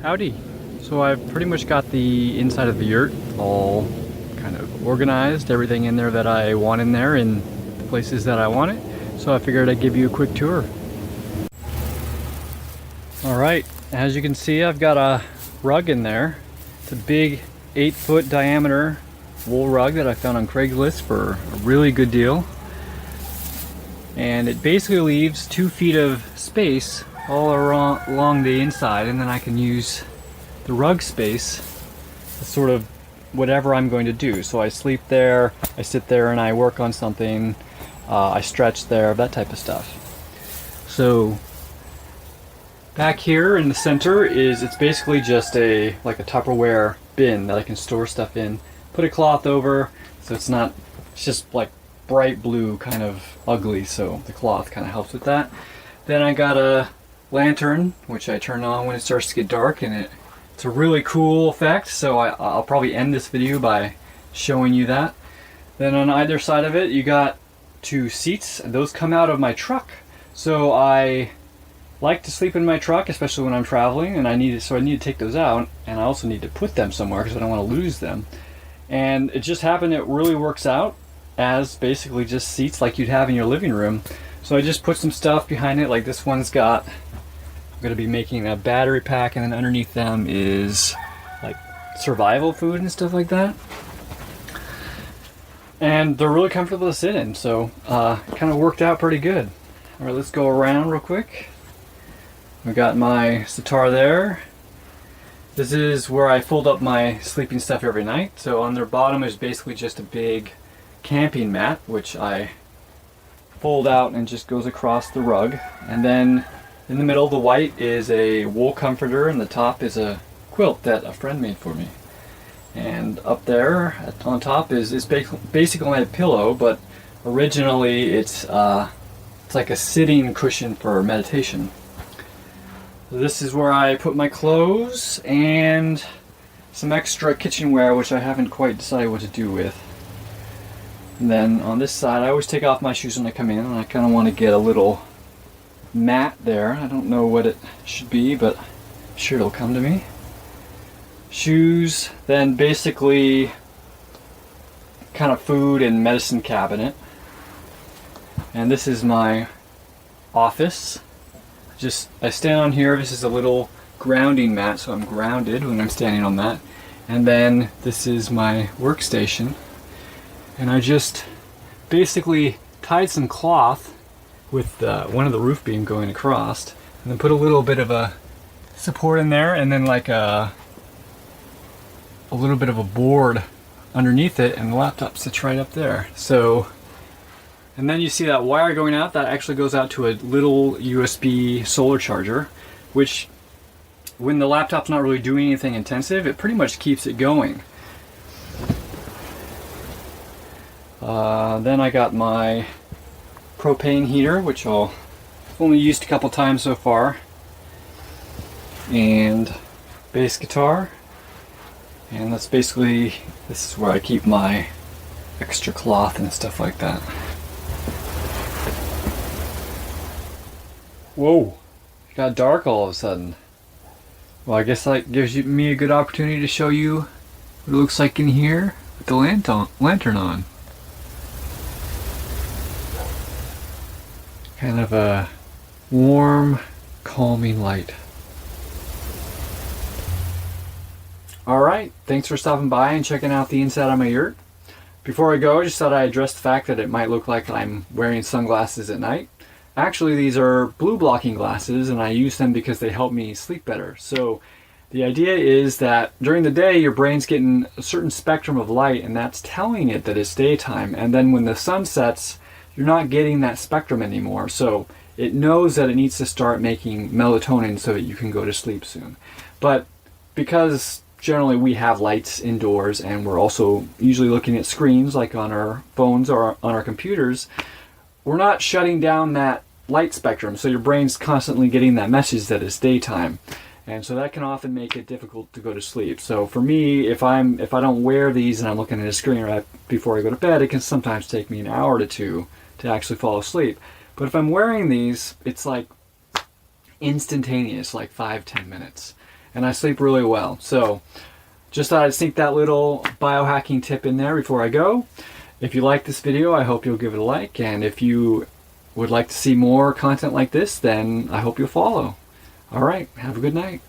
Howdy. So I've pretty much got the inside of the yurt all kind of organized, everything in there that I want in there in the places that I want it. So I figured I'd give you a quick tour. Alright, as you can see, I've got a rug in there. It's a big 8-foot diameter wool rug that I found on Craigslist for a really good deal. And it basically leaves 2 feet of space all along the inside, and then I can use the rug space as sort of whatever I'm going to do. So I sleep there, I sit there and I work on something, I stretch there, that type of stuff. So back here in the center it's basically just like a Tupperware bin that I can store stuff in. Put a cloth over, so it's just like bright blue, kind of ugly, so the cloth kind of helps with that. Then I got a lantern, which I turn on when it starts to get dark, and it's a really cool effect, so I'll probably end this video by showing you that. Then on either side of it, you got 2 seats, and those come out of my truck. So I like to sleep in my truck, especially when I'm traveling, and I need to take those out, and I also need to put them somewhere because I don't want to lose them. And it just happened, it really works out as basically just seats like you'd have in your living room. So I just put some stuff behind it, like this one's got, I'm going to be making a battery pack, and then underneath them is like survival food and stuff like that. And they're really comfortable to sit in, so it kind of worked out pretty good. All right, let's go around real quick. We got my sitar there. This is where I fold up my sleeping stuff every night. So on their bottom is basically just a big camping mat, which I fold out and just goes across the rug. And then in the middle, the white is a wool comforter, and the top is a quilt that a friend made for me. And up there on top is basically my pillow, but originally it's like a sitting cushion for meditation. So this is where I put my clothes and some extra kitchenware, which I haven't quite decided what to do with. And then on this side, I always take off my shoes when I come in, and I kind of want to get a little mat there. I don't know what it should be, but I'm sure it'll come to me. Shoes, then basically kind of food and medicine cabinet. And this is my office. I stand on here. This is a little grounding mat, so I'm grounded when I'm standing on that. And then this is my workstation. And I just basically tied some cloth with one of the roof beam going across, and then put a little bit of a support in there, and then like a little bit of a board underneath it, and the laptop sits right up there. So, and then you see that wire going out, that actually goes out to a little USB solar charger, which when the laptop's not really doing anything intensive, it pretty much keeps it going. Then I got my propane heater, which I've only used a couple times so far, and bass guitar, and this is where I keep my extra cloth and stuff like that. Whoa, it got dark all of a sudden. Well, I guess that gives me a good opportunity to show you what it looks like in here with the lantern on. Kind of a warm, calming light. Alright, thanks for stopping by and checking out the inside of my yurt. Before I go, I just thought I'd address the fact that it might look like I'm wearing sunglasses at night. Actually, these are blue blocking glasses, and I use them because they help me sleep better. So the idea is that during the day, your brain's getting a certain spectrum of light, and that's telling it that it's daytime. And then when the sun sets, you're not getting that spectrum anymore. So it knows that it needs to start making melatonin so that you can go to sleep soon. But because generally we have lights indoors, and we're also usually looking at screens like on our phones or on our computers, we're not shutting down that light spectrum, so your brain's constantly getting that message that it's daytime. And so that can often make it difficult to go to sleep. So for me, if I don't wear these and I'm looking at a screen right before I go to bed, it can sometimes take me an hour to 2 to actually fall asleep. But if I'm wearing these, it's like instantaneous, like 5-10 minutes. and I sleep really well. So just thought I'd sneak that little biohacking tip in there before I go. If you like this video, I hope you'll give it a like, and if you would like to see more content like this, then I hope you'll follow. All right, have a good night.